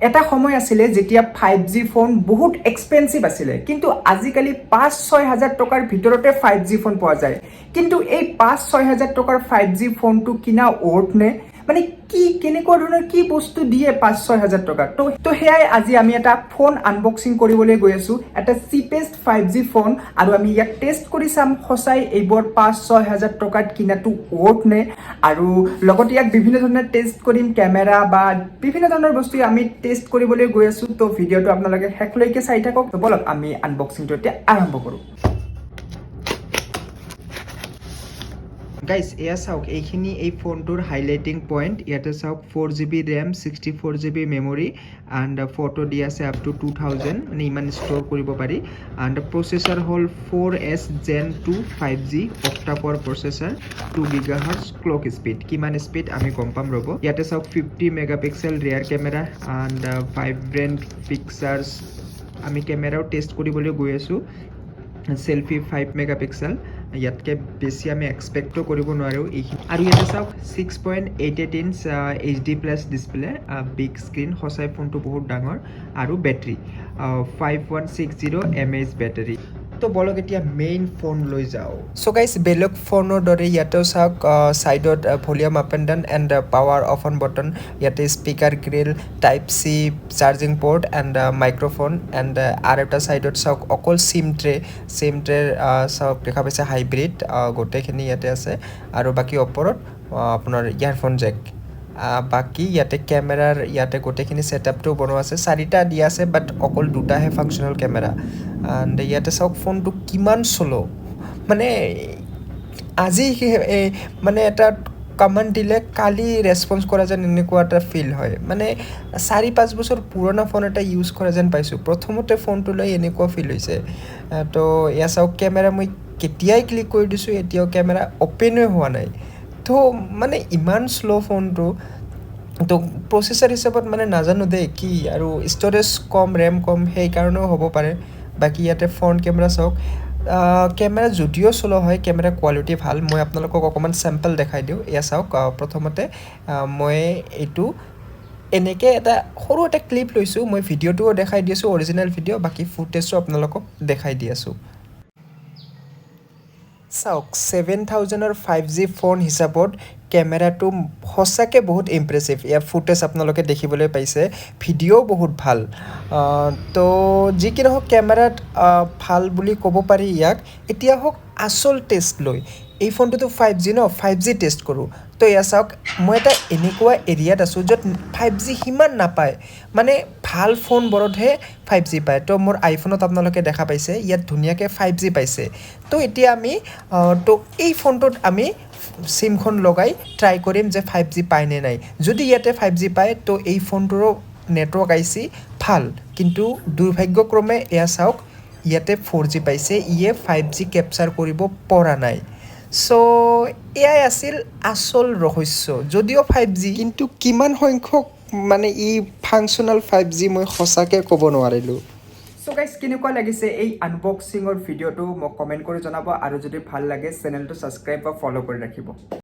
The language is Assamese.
এটা সময় আছিলে যেতিয়া 5G ফোন বহুত এক্সপেন্সিভ আছিলে কিন্তু আজিকালি 5-6 হাজাৰ টকাৰ ভিতৰতে 5G ফোন পোৱা যায় কিন্তু এই 5-6 হাজাৰ টকাৰ 5G ফোনটো কিনা ওৰ্থ নে মানে কি কেনেকুৱা ধৰণৰ কি বস্তু দিয়ে 5-6 হাজাৰ টকা তো হেয়াই আজি আমি এটা ফোন আনবক্সিং কৰিবলৈ গৈ আছো এটা চিপেষ্ট 5G ফোন আৰু আমি ইয়াক টেষ্ট কৰি চাম সঁচাই এইবোৰ 5-6 হাজাৰ টকাত কিনাটো ওৰ্থ নে আৰু লগতে ইয়াক বিভিন্ন ধৰণৰ টেষ্ট কৰিম কেমেৰা বা বিভিন্ন ধৰণৰ বস্তু আমি টেষ্ট কৰিবলৈ গৈ আছো তো ভিডিঅটো আপোনালোকে শেষলৈকে চাই থাকক তো বলক আমি আনবক্সিংটো এতিয়া আৰম্ভ কৰো Guys, এয়া চাওক এইখিনি এই ফোনটোৰ হাইলাইটিং পইণ্ট ইয়াতে চাওক 4GB RAM 64GB memory and photo দি আছে আপ টু 2000 মানে ইমান ষ্ট'ৰ কৰিব পাৰি এণ্ড প্ৰচেছৰ হ'ল 4S Gen 2 5G octa core processor 2 GHz clock speed কিমান স্পীড আমি গম পাম ৰ'ব ইয়াতে চাওক 50 মেগাপিক্সেল ৰিয়াৰ কেমেৰা এণ্ড ভাইব্ৰেণ্ট পিকচাৰ্ছ আমি কেমেৰাও টেষ্ট কৰিবলৈ গৈ আছোঁ সেলফি 5 মেগাপিক্সেল ইয়াতকে বেছি আমি এক্সপেক্টও কৰিব নোৱাৰোঁ আৰু ইয়াতে চাওক 6.88 inch HD plus display big screen সঁচাই ফোনটো বহুত ডাঙৰ আৰু বেটাৰী 5160 mAh বেটাৰী তো বলক এতিয়া মেইন ফোন লৈ যাওঁ সো গাইস বেলেগ ফোনৰ দৰে ইয়াতেও চাওক সাইডত volume up and down and power off on button ইয়াতে speaker grill type C charging port and microphone and আৰু এটা সাইডত চাওক অকল সিম ট্ৰে চাওক দেখা পাইছে হাইব্ৰিড গোটেইখিনি ইয়াতে আছে আৰু বাকী ওপৰত আপোনাৰ ইয়াৰফোন জেক বাকি ইয়াতে কেমেৰাৰ ইয়াতে গোটেইখিনি সেটআপটো বনোৱা আছে চাৰিটা দিয়া আছে বাট অকল দুটাহে ফাংচনেল কেমেৰা এণ্ড ইয়াতে চাওক ফোনটো কিমান স্লো মানে আজি মানে এটা কমেণ্ট দিলে কালি ৰেছপন্স কৰা যেন এনেকুৱা এটা ফিল হয় মানে 4-5 বছৰ পুৰণা ফোন এটা ইউজ কৰা যেন পাইছোঁ প্ৰথমতে ফোনটো লৈ এনেকুৱা ফিল হৈছে তো এয়া চাওক কেমেৰা মই কেতিয়াই ক্লিক কৰি দিছোঁ এতিয়াও কেমেৰা অপেনে হোৱা নাই তো মানে ইমান স্লো ফোনটো তো প্ৰচেছৰ হিচাপত মানে নাজানো দেই কি আৰু ষ্ট'ৰেজ কম ৰেম কম সেইকাৰণেও হ'ব পাৰে বাকী ইয়াতে ফ্ৰণ্ট কেমেৰা চাওক কেমেৰা যদিও স্লো হয় কেমেৰা কোৱালিটি ভাল মই আপোনালোকক অকণমান চেম্পল দেখাই দিওঁ এয়া চাওক প্ৰথমতে মই এইটো এনেকৈ এটা সৰু এটা ক্লিপ লৈছোঁ মই ভিডিঅ'টোও দেখাই দি আছোঁ অৰিজিনেল ভিডিঅ' বাকী ফুটেজটো আপোনালোকক দেখাই দি আছোঁ চাওক 7000ৰ 5G ফোন হিচাপত কেমেৰাটো সঁচাকৈ বহুত ইম্প্ৰেছিভ ইয়াৰ ফুটেজ আপোনালোকে দেখিবলৈ পাইছে ভিডিঅ' বহুত ভাল তো যি কি নহওক কেমেৰাত ভাল বুলি ক'ব পাৰি ইয়াক এতিয়া হওক আচল টেষ্ট লৈ এই ফোনটোতো 5G ন 5G টেষ্ট কৰোঁ তো এয়া চাওক মই এটা এনেকুৱা এৰিয়াত আছোঁ য'ত 5G সিমান নাপায় মানে ভাল ফোনবোৰতহে 5G পায় তো মোৰ আইফোনত আপোনালোকে দেখা পাইছে ইয়াত ধুনীয়াকৈ 5G পাইছে তো এতিয়া আমি তো এই ফোনটোত আমি সিমখন লগাই ট্ৰাই কৰিম যে 5G পায় নে নাই যদি ইয়াতে 5G পায় তো এই ফোনটোৰো নেটৱৰ্ক আইচি ভাল কিন্তু দুৰ্ভাগ্যক্ৰমে এয়া চাওক ইয়াতে 4G পাইছে ইয়ে 5G কেপচাৰ কৰিব পৰা নাই সো এয়াই আছিল আসল ৰহস্য যদিও 5G কিন্তু কিমান সংখ্যক মানে ই ফাংচনেল 5G মই সঁচাকৈ ক'ব নোৱাৰিলোঁ সো গাইস কেনেকুৱা লাগিছে এই আনবক্সিঙৰ ভিডিঅ'টো মোক কমেণ্ট কৰি জনাব আৰু যদি ভাল লাগে চেনেলটো ছাবস্ক্ৰাইব বা ফলো কৰি ৰাখিব